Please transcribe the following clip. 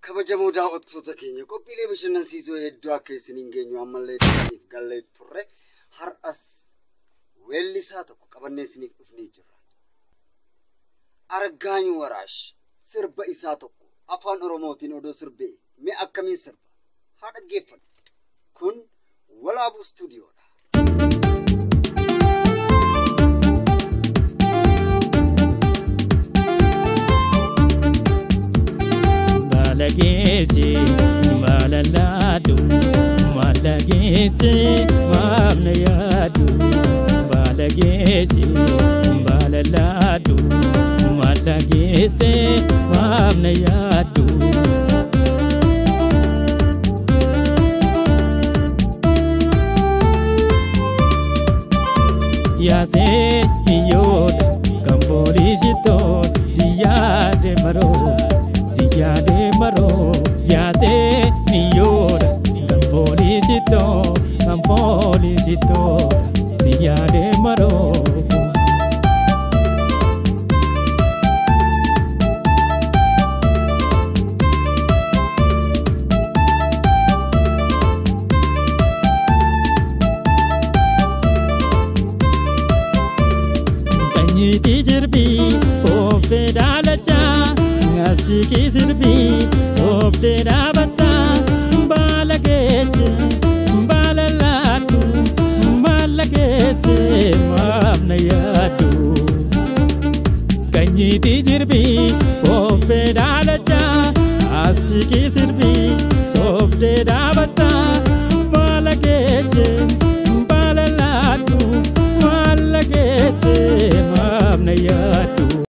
kabajamoo daawwattoota keenya qophiilee bashannansiisoo hedduu akka isiniin geenyu ammallee isiniif gallee turre har'as weellisaa tokko qabannee isiniif dhufnee jirra. Argaany Waraash sirba isaa tokko afaan Oromootiin odoo sirbee mee akkamiin sirba haa dhaggeeffannu. Kun Walabu Stuudioodha. Malagese, malaladu, malagese, mamnayadu. Malagese, malaladu, malagese, mamnayadu. Yase iyoda, kampolisito, ziyade maro. Ziyade maro, yase niyoda, kampolisito, ziyade maro. Kanyiti jirbi, ofe dalacha. Asiki sirbi sobde dabata balagese balalatu malagese mamnayadu kanyiti jirbi ofe dalacha asiki sirbi sobde dabata balagese balalatu malagese